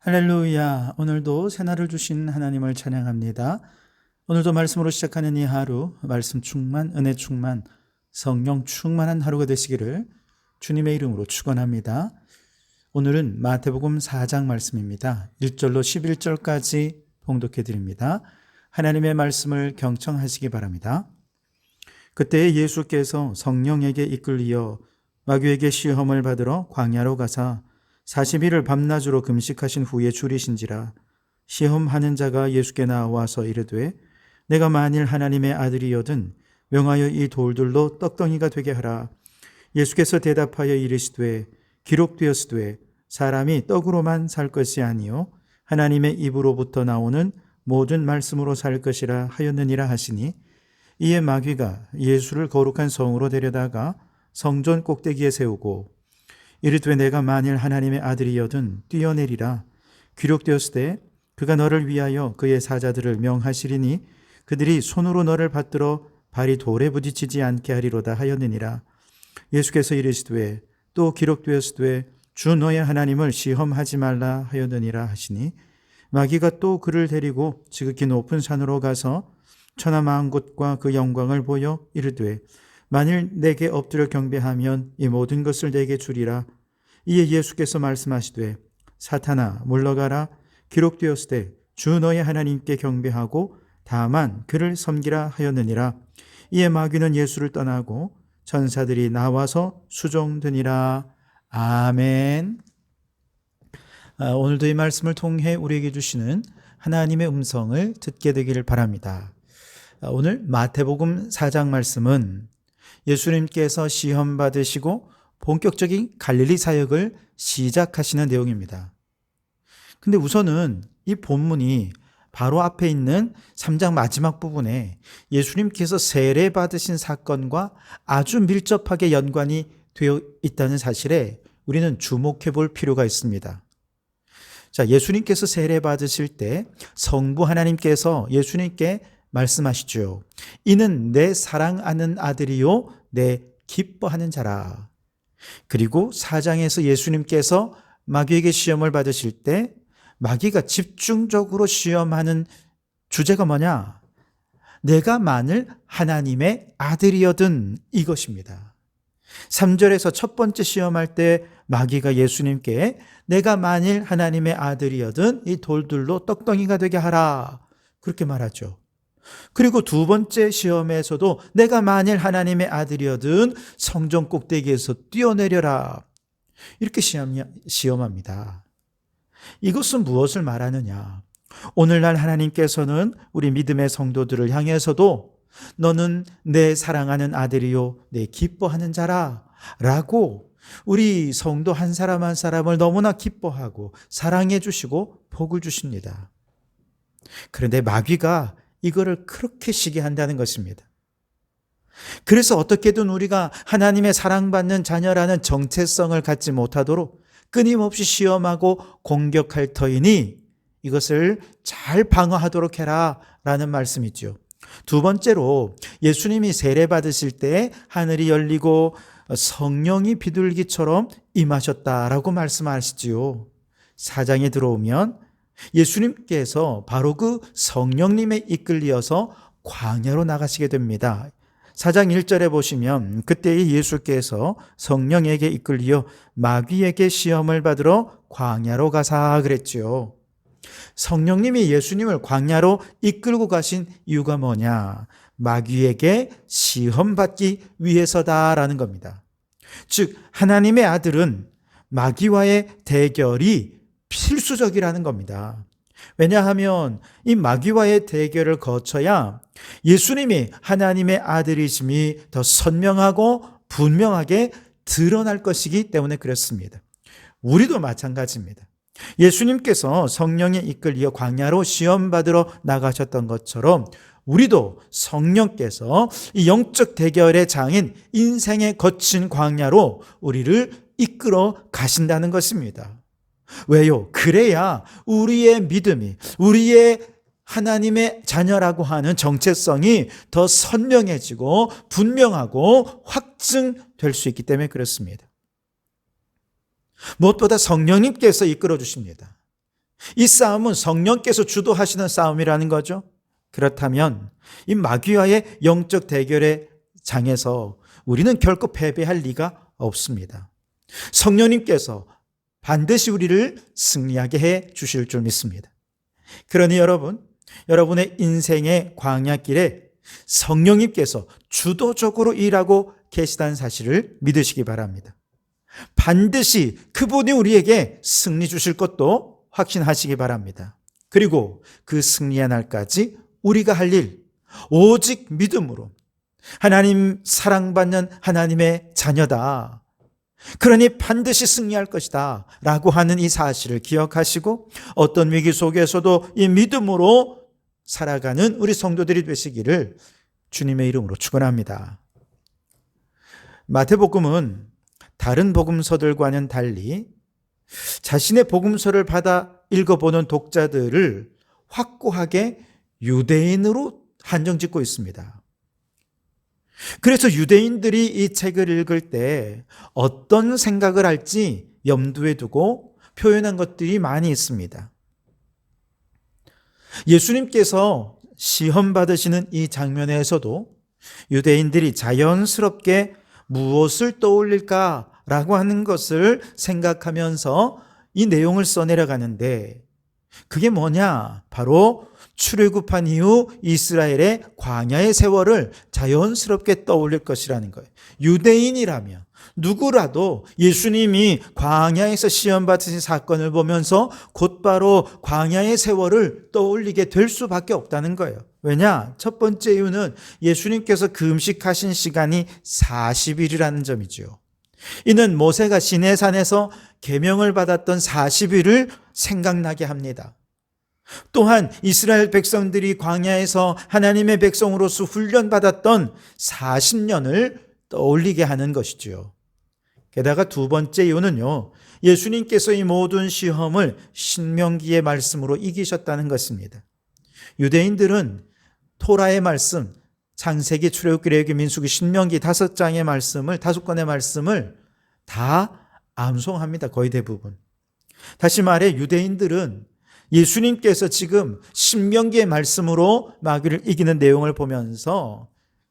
할렐루야. 오늘도 새날을 주신 하나님을 찬양합니다. 오늘도 말씀으로 시작하는 이 하루, 말씀 충만, 은혜 충만, 성령 충만한 하루가 되시기를 주님의 이름으로 축원합니다. 오늘은 마태복음 4장 말씀입니다. 1절로 11절까지 봉독해 드립니다. 하나님의 말씀을 경청하시기 바랍니다. 그때 예수께서 성령에게 이끌리어 마귀에게 시험을 받으러 광야로 가사 40일을 밤낮으로 금식하신 후에 줄이신지라. 시험하는 자가 예수께 나와서 이르되 내가 만일 하나님의 아들이여든 명하여 이 돌들로 떡덩이가 되게 하라. 예수께서 대답하여 이르시되 기록되었으되 사람이 떡으로만 살 것이 아니요 하나님의 입으로부터 나오는 모든 말씀으로 살 것이라 하였느니라 하시니, 이에 마귀가 예수를 거룩한 성으로 데려다가 성전 꼭대기에 세우고 이르되 내가 만일 하나님의 아들이여든 뛰어내리라. 기록되었으되 그가 너를 위하여 그의 사자들을 명하시리니 그들이 손으로 너를 받들어 발이 돌에 부딪히지 않게 하리로다 하였느니라. 예수께서 이르시되 또 기록되었으되 주 너의 하나님을 시험하지 말라 하였느니라 하시니, 마귀가 또 그를 데리고 지극히 높은 산으로 가서 천하 만한 곳과 그 영광을 보여 이르되 만일 내게 엎드려 경배하면 이 모든 것을 내게 주리라. 이에 예수께서 말씀하시되 사탄아 물러가라. 기록되었으되 주 너의 하나님께 경배하고 다만 그를 섬기라 하였느니라. 이에 마귀는 예수를 떠나고 천사들이 나와서 수종드니라. 아멘. 오늘도 이 말씀을 통해 우리에게 주시는 하나님의 음성을 듣게 되기를 바랍니다. 오늘 마태복음 4장 말씀은 예수님께서 시험 받으시고 본격적인 갈릴리 사역을 시작하시는 내용입니다. 근데 우선은 이 본문이 바로 앞에 있는 3장 마지막 부분에 예수님께서 세례 받으신 사건과 아주 밀접하게 연관이 되어 있다는 사실에 우리는 주목해 볼 필요가 있습니다. 자, 예수님께서 세례 받으실 때 성부 하나님께서 예수님께 말씀하시죠. 이는 내 사랑하는 아들이요 내 기뻐하는 자라. 그리고 4장에서 예수님께서 마귀에게 시험을 받으실 때 마귀가 집중적으로 시험하는 주제가 뭐냐? 내가 만일 하나님의 아들이여든, 이것입니다. 3절에서 첫 번째 시험할 때 마귀가 예수님께 내가 만일 하나님의 아들이여든 이 돌들로 떡덩이가 되게 하라, 그렇게 말하죠. 그리고 두 번째 시험에서도 내가 만일 하나님의 아들이여든 성전 꼭대기에서 뛰어내려라, 이렇게 시험합니다. 이것은 무엇을 말하느냐? 오늘날 하나님께서는 우리 믿음의 성도들을 향해서도 너는 내 사랑하는 아들이요 내 기뻐하는 자라 라고 우리 성도 한 사람 한 사람을 너무나 기뻐하고 사랑해 주시고 복을 주십니다. 그런데 마귀가 이거를 그렇게 시기한다는 것입니다. 그래서 어떻게든 우리가 하나님의 사랑받는 자녀라는 정체성을 갖지 못하도록 끊임없이 시험하고 공격할 터이니 이것을 잘 방어하도록 해라 라는 말씀이죠. 두 번째로 예수님이 세례 받으실 때 하늘이 열리고 성령이 비둘기처럼 임하셨다라고 말씀하시지요. 4장에 들어오면 예수님께서 바로 그 성령님에 이끌려서 광야로 나가시게 됩니다. 4장 1절에 보시면 그때 예수께서 성령에게 이끌려 마귀에게 시험을 받으러 광야로 가사 그랬죠. 성령님이 예수님을 광야로 이끌고 가신 이유가 뭐냐? 마귀에게 시험받기 위해서다라는 겁니다. 즉 하나님의 아들은 마귀와의 대결이 필수적이라는 겁니다. 왜냐하면 이 마귀와의 대결을 거쳐야 예수님이 하나님의 아들이심이 더 선명하고 분명하게 드러날 것이기 때문에 그렇습니다. 우리도 마찬가지입니다. 예수님께서 성령에 이끌려 광야로 시험받으러 나가셨던 것처럼 우리도 성령께서 이 영적 대결의 장인 인생의 거친 광야로 우리를 이끌어 가신다는 것입니다. 왜요? 그래야 우리의 믿음이, 우리의 하나님의 자녀라고 하는 정체성이 더 선명해지고 분명하고 확증될 수 있기 때문에 그렇습니다. 무엇보다 성령님께서 이끌어 주십니다. 이 싸움은 성령께서 주도하시는 싸움이라는 거죠. 그렇다면 이 마귀와의 영적 대결의 장에서 우리는 결코 패배할 리가 없습니다. 성령님께서 반드시 우리를 승리하게 해 주실 줄 믿습니다. 그러니 여러분의 인생의 광야길에 성령님께서 주도적으로 일하고 계시다는 사실을 믿으시기 바랍니다. 반드시 그분이 우리에게 승리 주실 것도 확신하시기 바랍니다. 그리고 그 승리의 날까지 우리가 할 일, 오직 믿음으로 하나님 사랑받는 하나님의 자녀다. 그러니 반드시 승리할 것이다 라고 하는 이 사실을 기억하시고 어떤 위기 속에서도 이 믿음으로 살아가는 우리 성도들이 되시기를 주님의 이름으로 축원합니다. 마태복음은 다른 복음서들과는 달리 자신의 복음서를 받아 읽어보는 독자들을 확고하게 유대인으로 한정짓고 있습니다. 그래서 유대인들이 이 책을 읽을 때 어떤 생각을 할지 염두에 두고 표현한 것들이 많이 있습니다. 예수님께서 시험 받으시는 이 장면에서도 유대인들이 자연스럽게 무엇을 떠올릴까라고 하는 것을 생각하면서 이 내용을 써내려가는데 그게 뭐냐? 바로 출애굽한 이후 이스라엘의 광야의 세월을 자연스럽게 떠올릴 것이라는 거예요. 유대인이라면 누구라도 예수님이 광야에서 시험 받으신 사건을 보면서 곧바로 광야의 세월을 떠올리게 될 수밖에 없다는 거예요. 왜냐? 첫 번째 이유는 예수님께서 금식하신 시간이 40일이라는 점이죠. 이는 모세가 시내산에서 계명을 받았던 40일을 생각나게 합니다. 또한 이스라엘 백성들이 광야에서 하나님의 백성으로서 훈련받았던 40년을 떠올리게 하는 것이죠. 게다가 두 번째 이유는요, 예수님께서 이 모든 시험을 신명기의 말씀으로 이기셨다는 것입니다. 유대인들은 토라의 말씀, 창세기, 출애굽기, 레위기, 민수기, 신명기 5장의 말씀을, 5권의 말씀을 다 암송합니다. 거의 대부분. 다시 말해 유대인들은 예수님께서 지금 신명기의 말씀으로 마귀를 이기는 내용을 보면서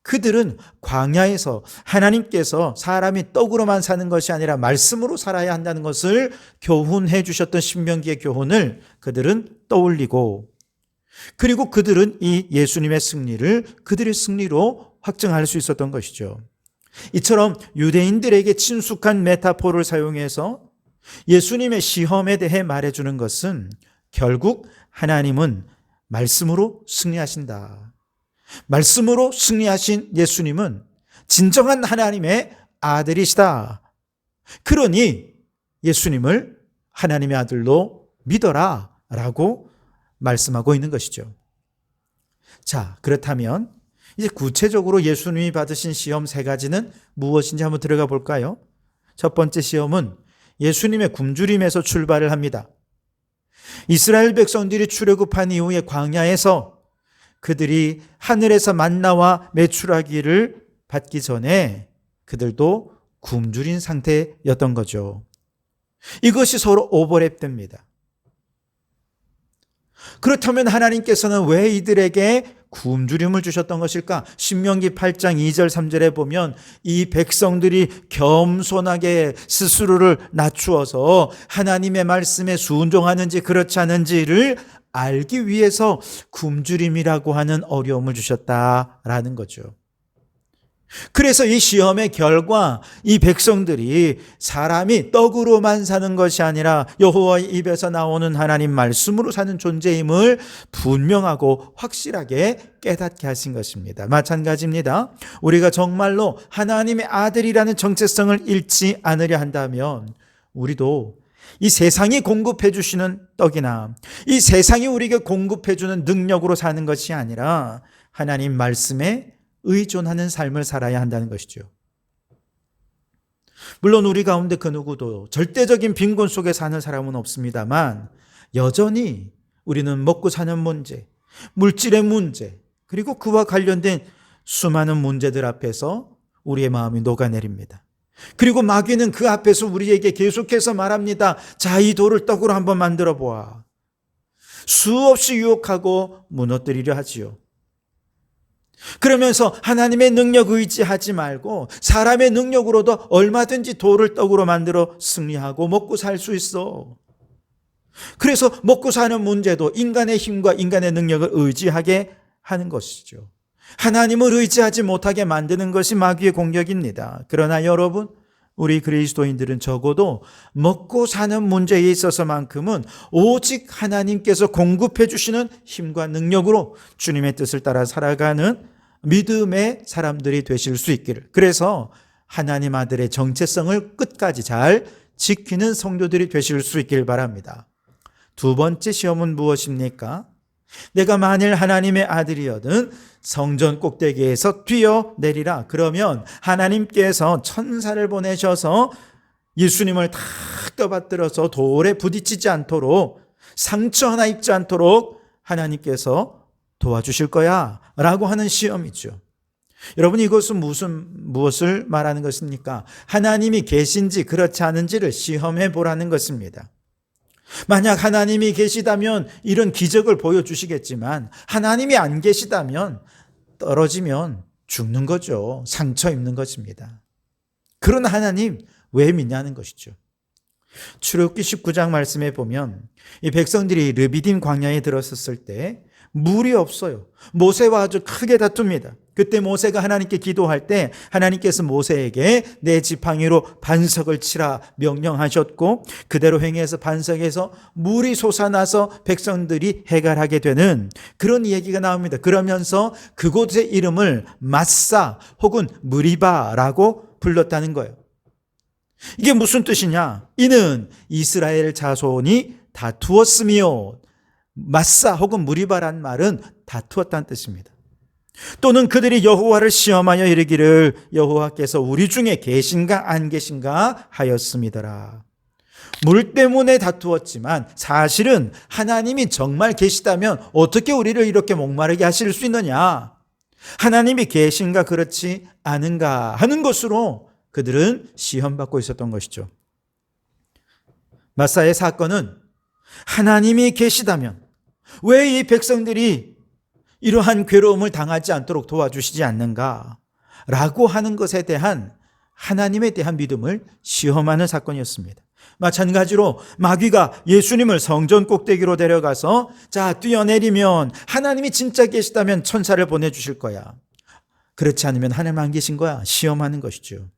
그들은 광야에서 하나님께서 사람이 떡으로만 사는 것이 아니라 말씀으로 살아야 한다는 것을 교훈해 주셨던 신명기의 교훈을 그들은 떠올리고, 그리고 그들은 이 예수님의 승리를 그들의 승리로 확증할 수 있었던 것이죠. 이처럼 유대인들에게 친숙한 메타포를 사용해서 예수님의 시험에 대해 말해주는 것은 결국 하나님은 말씀으로 승리하신다. 말씀으로 승리하신 예수님은 진정한 하나님의 아들이시다. 그러니 예수님을 하나님의 아들로 믿어라 라고 말씀하고 있는 것이죠. 자, 그렇다면 이제 구체적으로 예수님이 받으신 시험 3가지는 무엇인지 한번 들어가 볼까요? 첫 번째 시험은 예수님의 굶주림에서 출발을 합니다. 이스라엘 백성들이 출애굽한 이후에 광야에서 그들이 하늘에서 만나와 메추라기를 받기 전에 그들도 굶주린 상태였던 거죠. 이것이 서로 오버랩됩니다. 그렇다면 하나님께서는 왜 이들에게 굶주림을 주셨던 것일까? 신명기 8장 2절 3절에 보면 이 백성들이 겸손하게 스스로를 낮추어서 하나님의 말씀에 순종하는지 그렇지 않은지를 알기 위해서 굶주림이라고 하는 어려움을 주셨다라는 거죠. 그래서 이 시험의 결과 이 백성들이 사람이 떡으로만 사는 것이 아니라 여호와의 입에서 나오는 하나님 말씀으로 사는 존재임을 분명하고 확실하게 깨닫게 하신 것입니다. 마찬가지입니다. 우리가 정말로 하나님의 아들이라는 정체성을 잃지 않으려 한다면 우리도 이 세상이 공급해 주시는 떡이나 이 세상이 우리에게 공급해 주는 능력으로 사는 것이 아니라 하나님 말씀에 의존하는 삶을 살아야 한다는 것이죠. 물론 우리 가운데 그 누구도 절대적인 빈곤 속에 사는 사람은 없습니다만 여전히 우리는 먹고 사는 문제, 물질의 문제, 그리고 그와 관련된 수많은 문제들 앞에서 우리의 마음이 녹아내립니다. 그리고 마귀는 그 앞에서 우리에게 계속해서 말합니다. 자, 이 돌을 떡으로 한번 만들어 보아. 수없이 유혹하고 무너뜨리려 하지요. 그러면서 하나님의 능력 의지하지 말고 사람의 능력으로도 얼마든지 돌을 떡으로 만들어 승리하고 먹고 살 수 있어. 그래서 먹고 사는 문제도 인간의 힘과 인간의 능력을 의지하게 하는 것이죠. 하나님을 의지하지 못하게 만드는 것이 마귀의 공격입니다. 그러나 여러분, 우리 그리스도인들은 적어도 먹고 사는 문제에 있어서만큼은 오직 하나님께서 공급해 주시는 힘과 능력으로 주님의 뜻을 따라 살아가는 믿음의 사람들이 되실 수 있기를, 그래서 하나님 아들의 정체성을 끝까지 잘 지키는 성도들이 되실 수 있길 바랍니다. 두 번째 시험은 무엇입니까? 내가 만일 하나님의 아들이거든 성전 꼭대기에서 뛰어내리라. 그러면 하나님께서 천사를 보내셔서 예수님을 탁 떠받들어서 돌에 부딪히지 않도록, 상처 하나 입지 않도록 하나님께서 도와주실 거야 라고 하는 시험이죠. 여러분, 이것은 무엇을 말하는 것입니까? 하나님이 계신지 그렇지 않은지를 시험해 보라는 것입니다. 만약 하나님이 계시다면 이런 기적을 보여주시겠지만 하나님이 안 계시다면 떨어지면 죽는 거죠. 상처 입는 것입니다. 그런 하나님 왜 믿냐는 것이죠. 출애굽기 19장 말씀에 보면 이 백성들이 르비딤 광야에 들어섰을 때 물이 없어요. 모세와 아주 크게 다툽니다. 그때 모세가 하나님께 기도할 때 하나님께서 모세에게 내 지팡이로 반석을 치라 명령하셨고, 그대로 행해서 반석에서 물이 솟아나서 백성들이 해갈하게 되는 그런 얘기가 나옵니다. 그러면서 그곳의 이름을 마사 혹은 무리바라고 불렀다는 거예요. 이게 무슨 뜻이냐? 이는 이스라엘 자손이 다투었으며, 마사 혹은 무리바란 말은 다투었다는 뜻입니다. 또는 그들이 여호와를 시험하여 이르기를 여호와께서 우리 중에 계신가 안 계신가 하였음이더라. 물 때문에 다투었지만 사실은 하나님이 정말 계시다면 어떻게 우리를 이렇게 목마르게 하실 수 있느냐? 하나님이 계신가 그렇지 않은가 하는 것으로 그들은 시험받고 있었던 것이죠. 마사의 사건은 하나님이 계시다면 왜 이 백성들이 이러한 괴로움을 당하지 않도록 도와주시지 않는가 라고 하는 것에 대한 하나님에 대한 믿음을 시험하는 사건이었습니다. 마찬가지로 마귀가 예수님을 성전 꼭대기로 데려가서 자, 뛰어내리면 하나님이 진짜 계시다면 천사를 보내주실 거야. 그렇지 않으면 하나님 안 계신 거야. 시험하는 것이죠.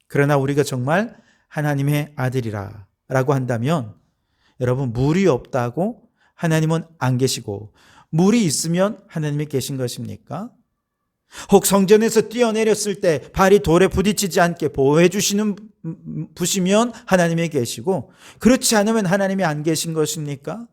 그러나 우리가 정말 하나님의 아들이라 라고 한다면, 여러분, 물이 없다고 하나님은 안 계시고 물이 있으면 하나님이 계신 것입니까? 혹 성전에서 뛰어내렸을 때 발이 돌에 부딪히지 않게 보호해 주시는 분이면 하나님이 계시고, 그렇지 않으면 하나님이 안 계신 것입니까?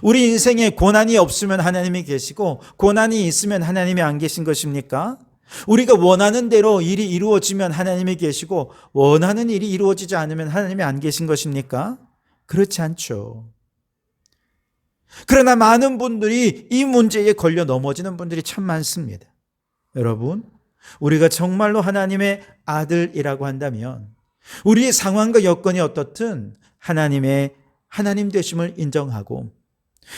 우리 인생에 고난이 없으면 하나님이 계시고 고난이 있으면 하나님이 안 계신 것입니까? 우리가 원하는 대로 일이 이루어지면 하나님이 계시고 원하는 일이 이루어지지 않으면 하나님이 안 계신 것입니까? 그렇지 않죠. 그러나 많은 분들이 이 문제에 걸려 넘어지는 분들이 참 많습니다. 여러분, 우리가 정말로 하나님의 아들이라고 한다면 우리의 상황과 여건이 어떻든 하나님의 하나님 되심을 인정하고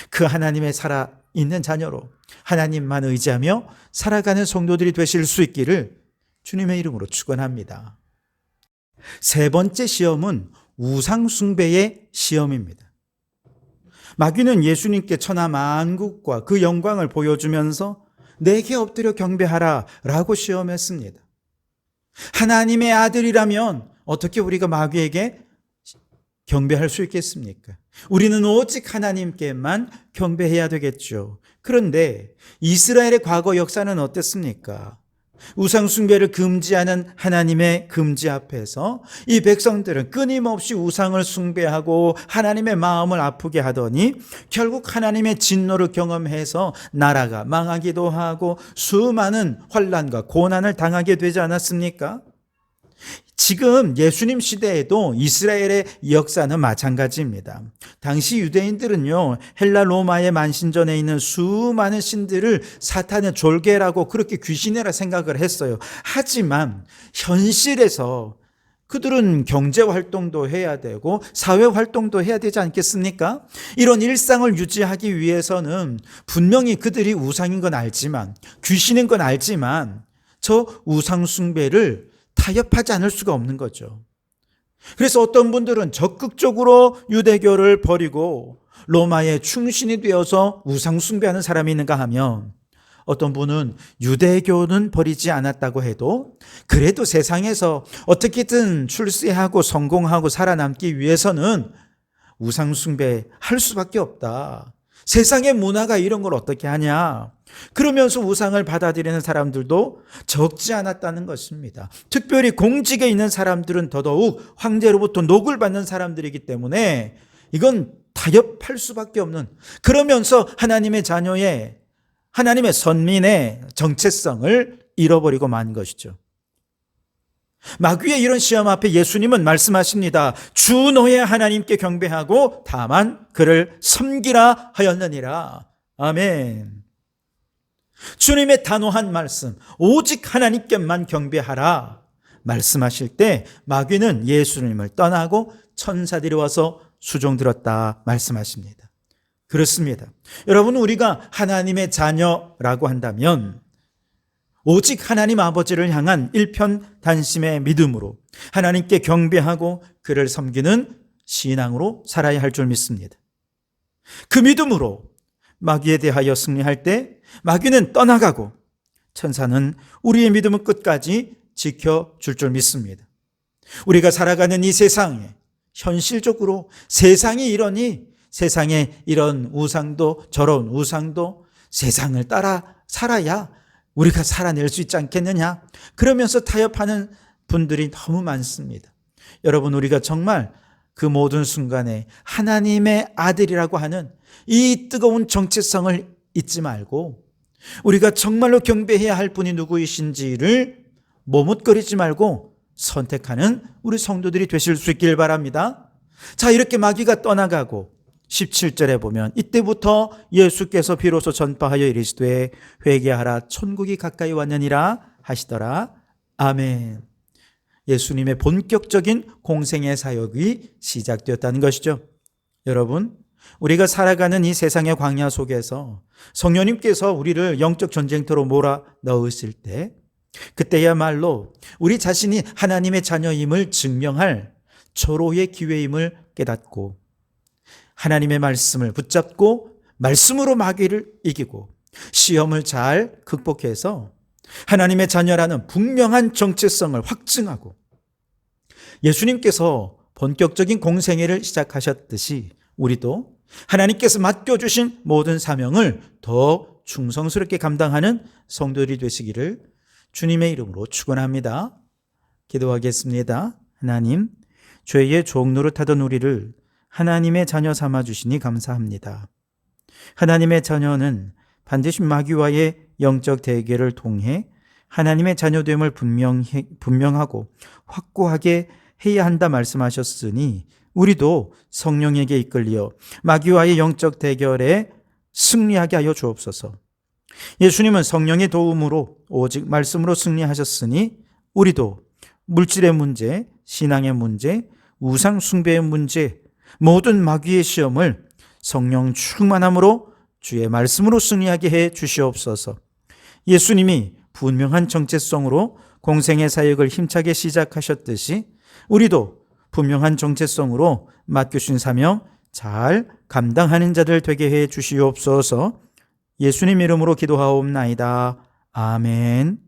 그 하나님의 살아있는 자녀로 하나님만 의지하며 살아가는 성도들이 되실 수 있기를 주님의 이름으로 축원합니다. 세 번째 시험은 우상 숭배의 시험입니다. 마귀는 예수님께 천하 만국과 그 영광을 보여주면서 내게 엎드려 경배하라 라고 시험했습니다. 하나님의 아들이라면 어떻게 우리가 마귀에게 경배할 수 있겠습니까? 우리는 오직 하나님께만 경배해야 되겠죠. 그런데 이스라엘의 과거 역사는 어땠습니까? 우상 숭배를 금지하는 하나님의 금지 앞에서 이 백성들은 끊임없이 우상을 숭배하고 하나님의 마음을 아프게 하더니 결국 하나님의 진노를 경험해서 나라가 망하기도 하고 수많은 환난과 고난을 당하게 되지 않았습니까? 지금 예수님 시대에도 이스라엘의 역사는 마찬가지입니다. 당시 유대인들은요, 헬라 로마의 만신전에 있는 수많은 신들을 사탄의 졸개라고 그렇게 귀신이라 생각을 했어요. 하지만 현실에서 그들은 경제 활동도 해야 되고 사회 활동도 해야 되지 않겠습니까? 이런 일상을 유지하기 위해서는 분명히 그들이 우상인 건 알지만, 귀신인 건 알지만 저 우상 숭배를 타협하지 않을 수가 없는 거죠. 그래서 어떤 분들은 적극적으로 유대교를 버리고 로마의 충신이 되어서 우상 숭배하는 사람이 있는가 하면, 어떤 분은 유대교는 버리지 않았다고 해도 그래도 세상에서 어떻게든 출세하고 성공하고 살아남기 위해서는 우상 숭배할 수밖에 없다. 세상의 문화가 이런 걸 어떻게 하냐. 그러면서 우상을 받아들이는 사람들도 적지 않았다는 것입니다. 특별히 공직에 있는 사람들은 더더욱 황제로부터 녹을 받는 사람들이기 때문에 이건 타협할 수밖에 없는, 그러면서 하나님의 자녀의, 하나님의 선민의 정체성을 잃어버리고 만 것이죠. 마귀의 이런 시험 앞에 예수님은 말씀하십니다. 주 너의 하나님께 경배하고 다만 그를 섬기라 하였느니라. 아멘. 주님의 단호한 말씀, 오직 하나님께만 경배하라 말씀하실 때 마귀는 예수님을 떠나고 천사들이 와서 수종들었다 말씀하십니다. 그렇습니다. 여러분, 우리가 하나님의 자녀라고 한다면 오직 하나님 아버지를 향한 일편단심의 믿음으로 하나님께 경배하고 그를 섬기는 신앙으로 살아야 할 줄 믿습니다. 그 믿음으로 마귀에 대하여 승리할 때 마귀는 떠나가고 천사는 우리의 믿음을 끝까지 지켜줄 줄 믿습니다. 우리가 살아가는 이 세상에 현실적으로 세상이 이러니 세상에 이런 우상도 저런 우상도 세상을 따라 살아야 우리가 살아낼 수 있지 않겠느냐, 그러면서 타협하는 분들이 너무 많습니다. 여러분, 우리가 정말 그 모든 순간에 하나님의 아들이라고 하는 이 뜨거운 정체성을 잊지 말고 우리가 정말로 경배해야 할 분이 누구이신지를 머뭇거리지 말고 선택하는 우리 성도들이 되실 수 있길 바랍니다. 자, 이렇게 마귀가 떠나가고 17절에 보면 이때부터 예수께서 비로소 전파하여 이르시되 회개하라 천국이 가까이 왔느니라 하시더라. 아멘. 예수님의 본격적인 공생의 사역이 시작되었다는 것이죠. 여러분, 우리가 살아가는 이 세상의 광야 속에서 성령님께서 우리를 영적 전쟁터로 몰아 넣으실 때 그때야말로 우리 자신이 하나님의 자녀임을 증명할 절호의 기회임을 깨닫고 하나님의 말씀을 붙잡고 말씀으로 마귀를 이기고 시험을 잘 극복해서 하나님의 자녀라는 분명한 정체성을 확증하고 예수님께서 본격적인 공생애를 시작하셨듯이 우리도 하나님께서 맡겨주신 모든 사명을 더 충성스럽게 감당하는 성도들이 되시기를 주님의 이름으로 축원합니다. 기도하겠습니다. 하나님, 죄의 종 노릇하던 우리를 하나님의 자녀 삼아주시니 감사합니다. 하나님의 자녀는 반드시 마귀와의 영적 대결을 통해 하나님의 자녀됨을 분명하고 확고하게 해야 한다 말씀하셨으니 우리도 성령에게 이끌려 마귀와의 영적 대결에 승리하게 하여 주옵소서. 예수님은 성령의 도움으로 오직 말씀으로 승리하셨으니 우리도 물질의 문제, 신앙의 문제, 우상 숭배의 문제, 모든 마귀의 시험을 성령 충만함으로 주의 말씀으로 승리하게 해 주시옵소서. 예수님이 분명한 정체성으로 공생의 사역을 힘차게 시작하셨듯이 우리도 분명한 정체성으로 맡겨주신 사명 잘 감당하는 자들 되게 해 주시옵소서. 예수님 이름으로 기도하옵나이다. 아멘.